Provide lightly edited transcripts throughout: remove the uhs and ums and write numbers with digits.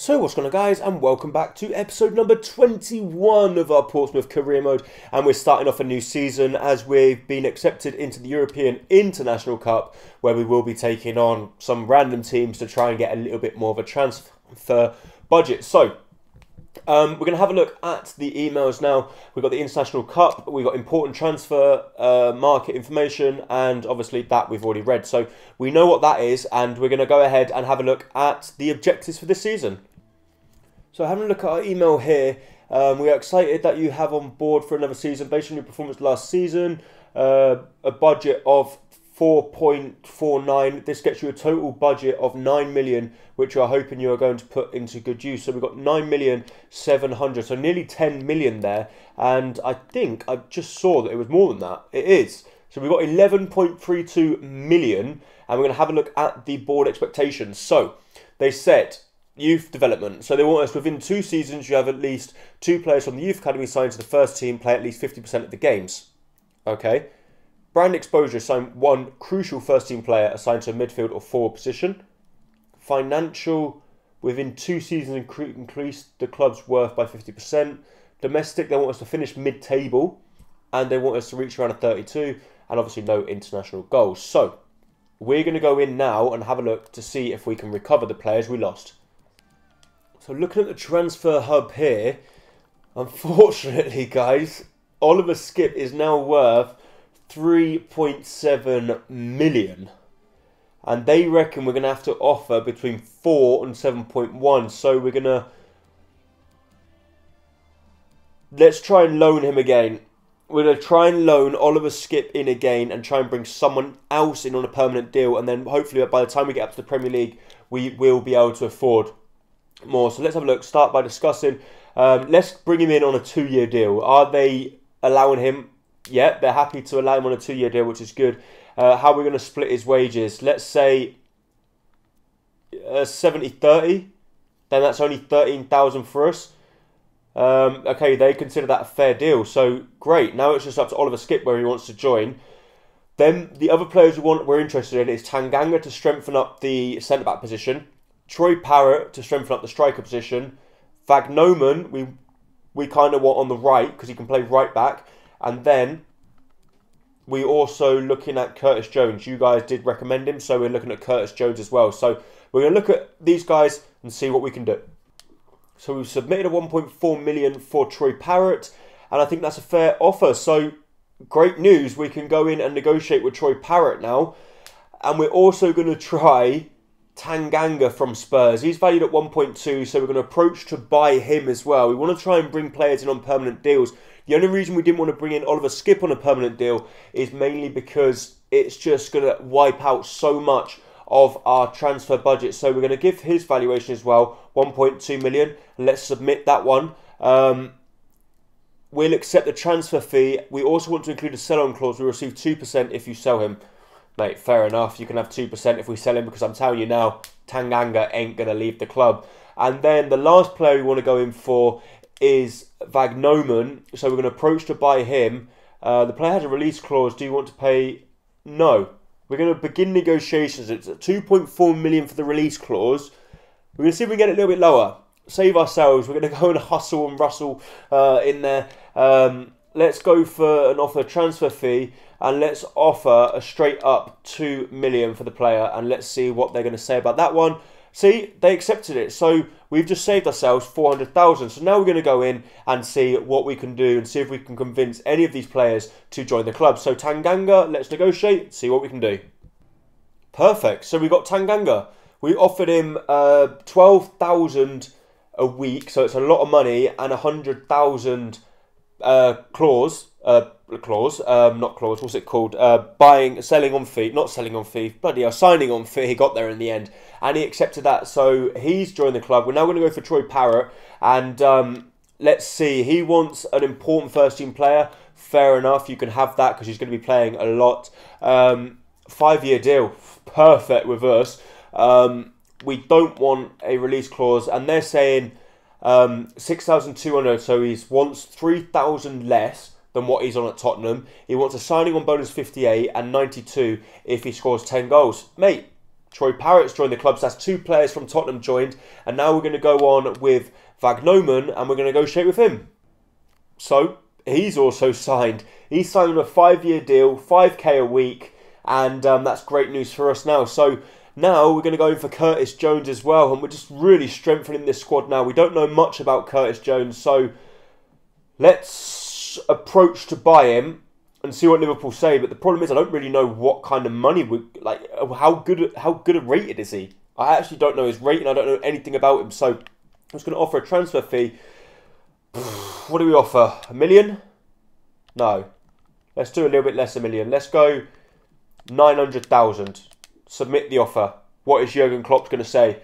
So what's going on, guys, and welcome back to episode number 21 of our Portsmouth career mode. And we're starting off a new season as we've been accepted into the European International Cup, where we will be taking on some random teams to try and get a little bit more of a transfer budget. So we're going to have a look at the emails now. We've got the International Cup, we've got important transfer market information, and obviously that we've already read. So we know what that is, and we're going to go ahead and have a look at the objectives for this season. So having a look at our email here, we are excited that you have on board for another season based on your performance last season. A budget of 4.49. This gets you a total budget of 9 million, which you're hoping you are going to put into good use. So we've got 9,700,000, so nearly 10 million there. And I think I just saw that it was more than that. It is. So we've got 11.32 million, and we're going to have a look at the board expectations. So they said youth development. So they want us within 2 seasons, you have at least 2 players from the youth academy signed to the first team, play at least 50% of the games. Okay. Brand exposure, assign 1 crucial first team player assigned to a midfield or forward position. Financial, within 2 seasons increase the club's worth by 50%. Domestic, they want us to finish mid-table, and they want us to reach around a 32, and obviously no international goals. So we're going to go in now and have a look to see if we can recover the players we lost. So looking at the transfer hub here, unfortunately, guys, Oliver Skip is now worth 3.7 million. And they reckon we're going to have to offer between 4 and 7.1. So we're going to... let's try and loan him again. We're going to try and loan Oliver Skip in again and try and bring someone else in on a permanent deal. And then hopefully by the time we get up to the Premier League, we will be able to afford more. So let's have a look. Start by discussing. Let's bring him in on a 2-year deal. Are they allowing him? Yeah, they're happy to allow him on a 2-year deal, which is good. How are we going to split his wages? Let's say 70-30. Then that's only 13,000 for us. Okay, they consider that a fair deal. So great. Now it's just up to Oliver Skip where he wants to join. Then the other players we're interested in is Tanganga to strengthen up the centre-back position. Troy Parrott to strengthen up the striker position. Vagnoman, we kind of want on the right because he can play right back. And then we also looking at Curtis Jones. You guys did recommend him, so we're looking at Curtis Jones as well. So we're going to look at these guys and see what we can do. So we've submitted a 1.4 million for Troy Parrott, and I think that's a fair offer. So great news, we can go in and negotiate with Troy Parrott now. And we're also going to try Tanganga from Spurs. He's valued at 1.2, so we're going to approach to buy him as well. We want to try and bring players in on permanent deals. The only reason we didn't want to bring in Oliver Skip on a permanent deal is mainly because it's just going to wipe out so much of our transfer budget. So we're going to give his valuation as well, 1.2 million. Let's submit that one. We'll accept the transfer fee. We also want to include a sell-on clause. We'll receive 2% if you sell him. Mate, fair enough. You can have 2% if we sell him, because I'm telling you now, Tanganga ain't going to leave the club. And then the last player we want to go in for is Vagnoman. So we're going to approach to buy him. The player has a release clause. Do you want to pay? No. We're going to begin negotiations. It's at 2.4 million for the release clause. We're going to see if we can get it a little bit lower. Save ourselves. We're going to go and hustle and rustle in there. Let's go for an offer transfer fee, and let's offer a straight up 2 million for the player, and let's see what they're going to say about that one. See, they accepted it. So we've just saved ourselves 400,000. So now we're going to go in and see what we can do and see if we can convince any of these players to join the club. So Tanganga, let's negotiate, see what we can do. Perfect. So we got Tanganga. We offered him 12,000 a week, so it's a lot of money, and 100,000 what's it called? Selling on fee, bloody hell, signing on fee. He got there in the end, and he accepted that, so he's joined the club. We're now going to go for Troy Parrott, and let's see, he wants an important first team player. Fair enough, you can have that because he's going to be playing a lot. 5-year deal, perfect with us. We don't want a release clause, and they're saying 6,200, so he wants 3,000 less than what he's on at Tottenham. He wants a signing on bonus 58 and 92 if he scores 10 goals. Mate, Troy Parrott's joined the club, so that's 2 players from Tottenham joined. And now we're going to go on with Vagnoman, and we're going to negotiate with him. So, he's also signed. He's signed on a 5-year deal, 5k a week, and that's great news for us now. So, now we're going to go in for Curtis Jones as well, and we're just really strengthening this squad now. We don't know much about Curtis Jones, so let's approach to buy him and see what Liverpool say. But the problem is, I don't really know what kind of money we like. How good a rated is he? I actually don't know his rating. I don't know anything about him. So I'm just going to offer a transfer fee. What do we offer? $1 million? No. Let's do a little bit less than $1 million. Let's go 900,000. Submit the offer. What is Jurgen Klopp going to say?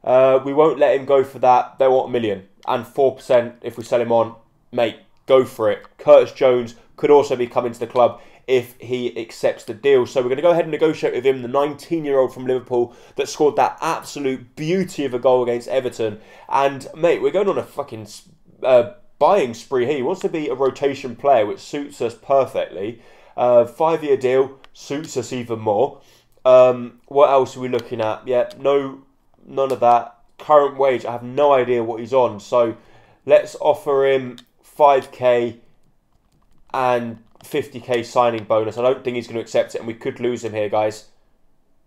We won't let him go for that. They want $1 million and 4% if we sell him on. Mate, go for it. Curtis Jones could also be coming to the club if he accepts the deal. So we're going to go ahead and negotiate with him, the 19-year-old from Liverpool that scored that absolute beauty of a goal against Everton. And, mate, we're going on a fucking buying spree here. He wants to be a rotation player, which suits us perfectly. 5-year deal suits us even more. What else are we looking at? Yeah, no, none of that. Current wage, I have no idea what he's on. So let's offer him 5k and 50k signing bonus. I don't think he's going to accept it, and we could lose him here, guys.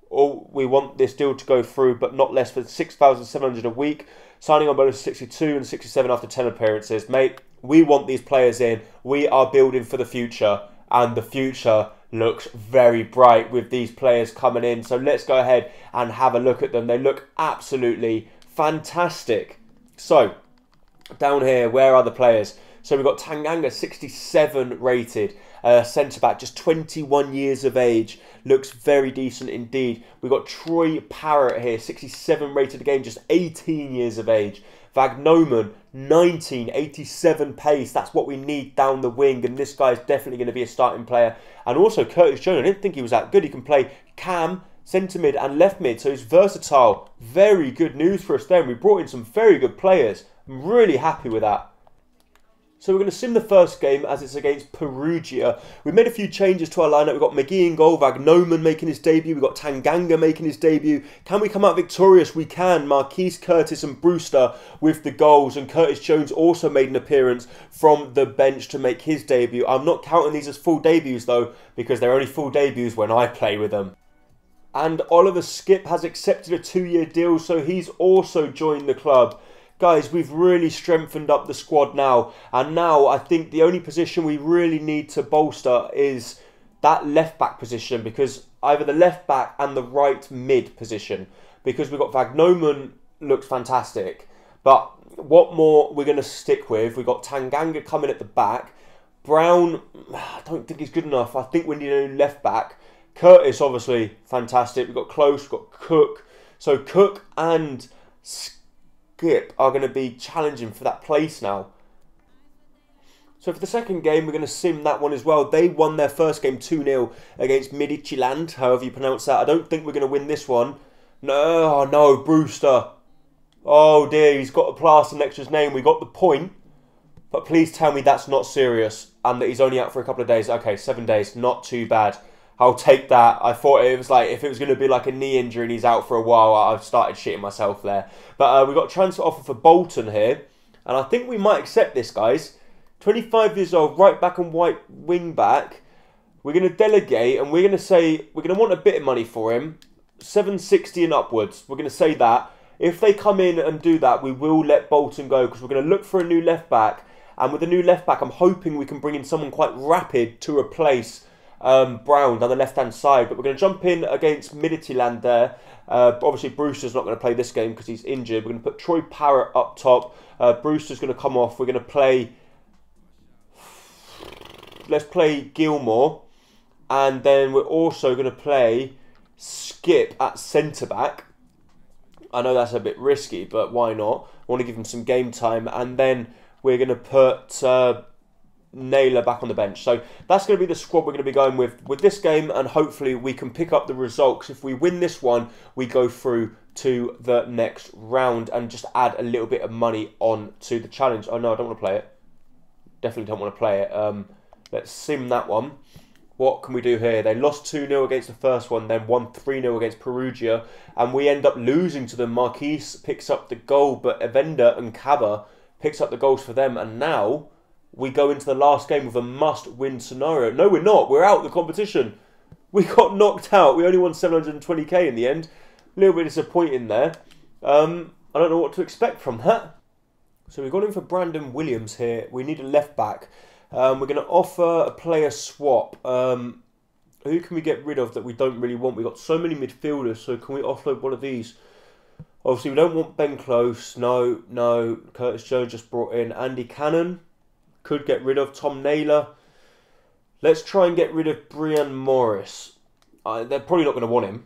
We want this deal to go through, but not less than 6,700 a week. Signing on bonus 62 and 67 after 10 appearances. Mate, we want these players in. We are building for the future, and the future looks very bright with these players coming in. So let's go ahead and have a look at them. They look absolutely fantastic. So, down here, where are the players? So we've got Tanganga, 67 rated, centre-back, just 21 years of age. Looks very decent indeed. We've got Troy Parrott here, 67 rated again, just 18 years of age. Vagnoman, 19, 87 pace. That's what we need down the wing, and this guy is definitely going to be a starting player. And also Curtis Jones, I didn't think he was that good. He can play cam, centre mid and left mid, so he's versatile. Very good news for us there. We brought in some very good players. I'm really happy with that. So we're going to sim the first game as it's against Perugia. We made a few changes to our lineup. We've got McGee in goal, Vagnoman making his debut. We've got Tanganga making his debut. Can we come out victorious? We can. Marquise, Curtis and Brewster with the goals. And Curtis Jones also made an appearance from the bench to make his debut. I'm not counting these as full debuts though, because they're only full debuts when I play with them. And Oliver Skipp has accepted a 2-year deal, so he's also joined the club. Guys, we've really strengthened up the squad now. And now I think the only position we really need to bolster is that left-back position. Because either the left-back and the right mid position. Because we've got Vagnoman, looks fantastic. But what more we're going to stick with? We've got Tanganga coming at the back. Brown, I don't think he's good enough. I think we need a new left-back. Curtis, obviously, fantastic. We've got Close, we've got Cook. So Cook and Skip are going to be challenging for that place now. So for the second game, we're going to sim that one as well. They won their first game 2-0 against Midtjylland, however you pronounce that. I don't think we're going to win this one. No, no, Brewster. Oh dear, he's got a plaster next to his name. We got the point. But please tell me that's not serious and that he's only out for a couple of days. Okay, 7 days, not too bad. I'll take that. I thought it was like, if it was going to be like a knee injury and he's out for a while, I've started shitting myself there. But we've got a transfer offer for Bolton here. And I think we might accept this, guys. 25 years old, right back and white wing back. We're going to delegate and we're going to say, we're going to want a bit of money for him. 760 and upwards. We're going to say that. If they come in and do that, we will let Bolton go because we're going to look for a new left back. And with a new left back, I'm hoping we can bring in someone quite rapid to replace Brown down the left-hand side. But we're going to jump in against Midtjylland there. Obviously, Brewster's not going to play this game because he's injured. We're going to put Troy Parrott up top. Brewster's going to come off. We're going to play... Let's play Gilmore. And then we're also going to play Skip at centre-back. I know that's a bit risky, but why not? I want to give him some game time. And then we're going to put... Naylor back on the bench. So that's going to be the squad we're going to be going with this game, and hopefully we can pick up the results. If we win this one, we go through to the next round and just add a little bit of money on to the challenge. Oh no, I don't want to play it. Definitely don't want to play it. Let's sim that one. What can we do here? They lost 2-0 against the first one, then won 3-0 against Perugia, and we end up losing to them. Marquise picks up the goal, but Evander and Kaba picks up the goals for them, and now we go into the last game with a must-win scenario. No, we're not. We're out of the competition. We got knocked out. We only won 720k in the end. A little bit disappointing there. I don't know what to expect from that. So we've got in for Brandon Williams here. We need a left back. We're going to offer a player swap. Who can we get rid of that we don't really want? We've got so many midfielders, so can we offload one of these? Obviously, we don't want Ben Close. No. Curtis Jones just brought in. Andy Cannon. Could get rid of Tom Naylor. Let's try and get rid of Brian Morris. They're probably not going to want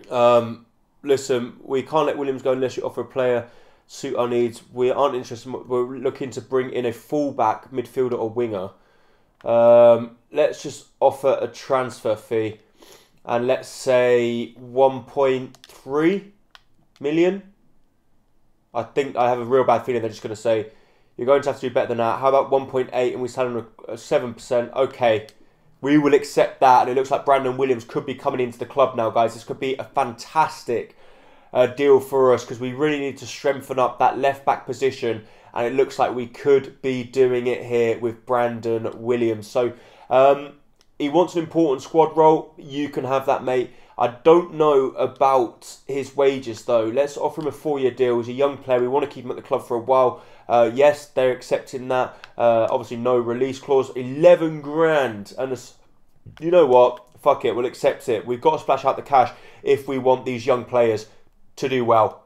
him. Listen, we can't let Williams go unless you offer a player suit our needs. We aren't interested. We're looking to bring in a fullback, midfielder or winger. Let's just offer a transfer fee. And let's say 1.3 million. I think I have a real bad feeling they're just going to say, you're going to have to do better than that. How about 1.8 and we sell them a 7%? Okay, we will accept that. And it looks like Brandon Williams could be coming into the club now, guys. This could be a fantastic deal for us because we really need to strengthen up that left-back position. And it looks like we could be doing it here with Brandon Williams. So he wants an important squad role. You can have that, mate. I don't know about his wages, though. Let's offer him a 4-year deal. He's a young player. We want to keep him at the club for a while. Yes, they're accepting that. Obviously, no release clause. 11 grand. And you know what? Fuck it. We'll accept it. We've got to splash out the cash if we want these young players to do well.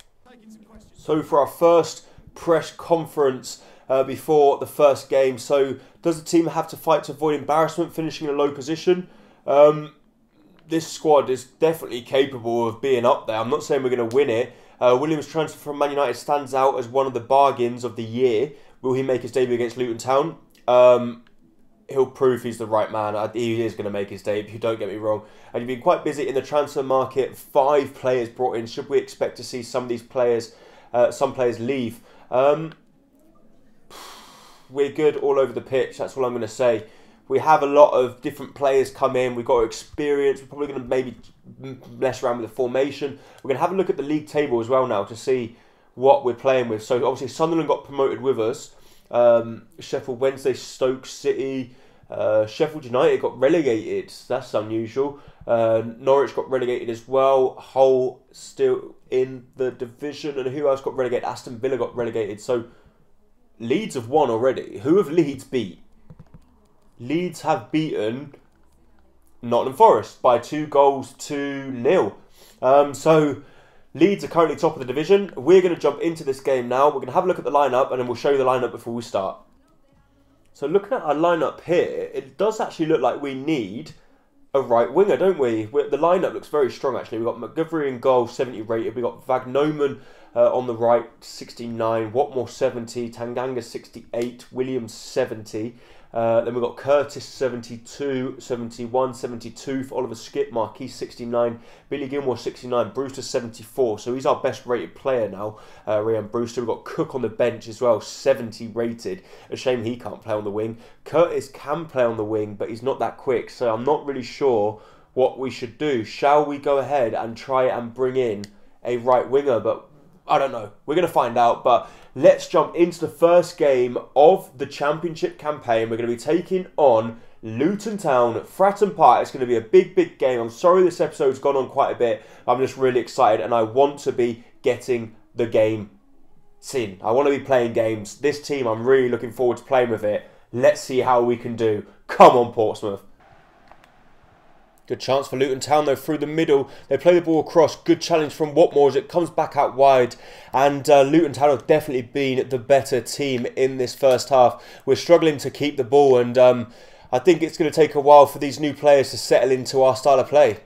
So for our first press conference before the first game. So does the team have to fight to avoid embarrassment, finishing in a low position? This squad is definitely capable of being up there. I'm not saying we're going to win it. Williams' transfer from Man United stands out as one of the bargains of the year. Will he make his debut against Luton Town? He'll prove he's the right man. He is going to make his debut, don't get me wrong. And you've been quite busy in the transfer market. 5 players brought in. Should we expect to see some of these players, some players leave? We're good all over the pitch. That's all I'm going to say. We have a lot of different players come in. We've got experience. We're probably going to maybe mess around with the formation. We're going to have a look at the league table as well now to see what we're playing with. So obviously Sunderland got promoted with us. Sheffield Wednesday, Stoke City, Sheffield United got relegated. That's unusual. Norwich got relegated as well. Hull still in the division. And who else got relegated? Aston Villa got relegated. So Leeds have won already. Who have Leeds beat? Leeds have beaten Nottingham Forest by 2-0. So Leeds are currently top of the division. We're going to jump into this game now. We're going to have a look at the lineup and then we'll show you the lineup before we start. So looking at our lineup here, it does actually look like we need a right winger, don't we? The lineup looks very strong actually. We've got McGovery in goal, 70 rated. We've got Vagnoman on the right, 69. Watmore, 70. Tanganga, 68. Williams, 70. Then we've got Curtis, 72, 71, 72 for Oliver Skip, Marquis, 69, Billy Gilmore, 69, Brewster, 74. So he's our best rated player now, Ryan Brewster. We've got Cook on the bench as well, 70 rated. A shame he can't play on the wing. Curtis can play on the wing, but he's not that quick. So I'm not really sure what we should do. Shall we go ahead and try and bring in a right winger? But I don't know. We're going to find out. But let's jump into the first game of the Championship campaign. We're going to be taking on Luton Town, Fratton Park. It's going to be a big game. I'm sorry this episode's gone on quite a bit. I'm just really excited and I want to be getting the game in. I want to be playing games. This team, I'm really looking forward to playing with it. Let's see how we can do. Come on, Portsmouth. Good chance for Luton Town though through the middle. They play the ball across. Good challenge from Watmore as it comes back out wide. And Luton Town have definitely been the better team in this first half. We're struggling to keep the ball and I think it's going to take a while for these new players to settle into our style of play.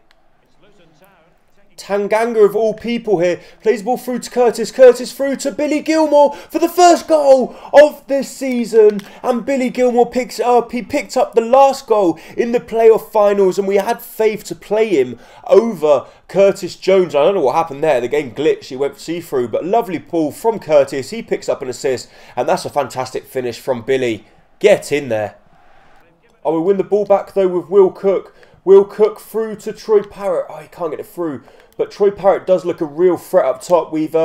Tanganga of all people here plays the ball through to Curtis. Curtis through to Billy Gilmore for the first goal of this season. And Billy Gilmore picks it up. He picked up the last goal in the playoff finals and we had faith to play him over Curtis Jones. I don't know what happened there. The game glitched. He went see-through. But lovely pull from Curtis. He picks up an assist and that's a fantastic finish from Billy. Get in there. Oh, we win the ball back though with Will Cook. Will Cook through to Troy Parrott. Oh, he can't get it through. But Troy Parrott does look a real threat up top. We've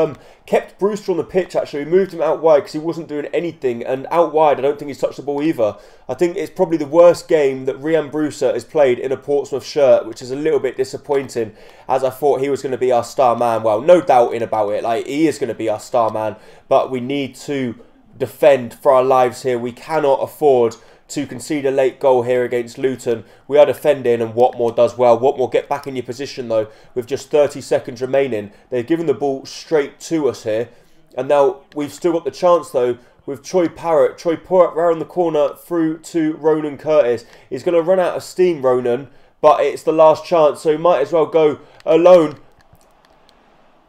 kept Brewster on the pitch, actually. We moved him out wide because he wasn't doing anything. And out wide, I don't think he's touched the ball either. I think it's probably the worst game that Ryan Brewster has played in a Portsmouth shirt, which is a little bit disappointing, as I thought he was going to be our star man. Well, no doubting about it. Like, he is going to be our star man. But we need to defend for our lives here. We cannot afford to concede a late goal here against Luton. We are defending, and Watmore does well. Watmore, get back in your position though with just 30 seconds remaining. They've given the ball straight to us here, and now we've still got the chance though with Troy Parrott. Troy Parrott round the corner through to Ronan Curtis. He's going to run out of steam, Ronan, but it's the last chance, so he might as well go alone.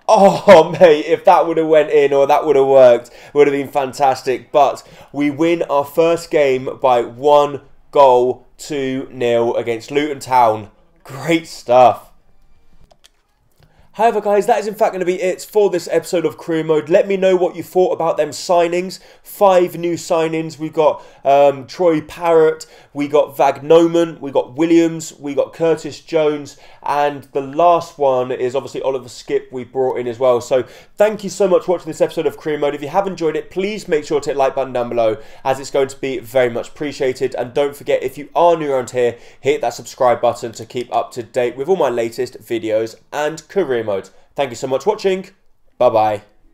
Oh, mate, if that would have went in or that would have worked, it would have been fantastic. But we win our first game by 1-0 against Luton Town. Great stuff. However, guys, that is in fact going to be it for this episode of Career Mode. Let me know what you thought about them signings. 5 new signings. We got Troy Parrott, we got Vagnoman, we got Williams, we got Curtis Jones, and the last one is obviously Oliver Skipp we brought in as well. So thank you so much for watching this episode of Career Mode. If you have enjoyed it, please make sure to hit the like button down below, as it's going to be very much appreciated. And don't forget, if you are new around here, hit that subscribe button to keep up to date with all my latest videos and career mode. Thank you so much for watching. Bye bye.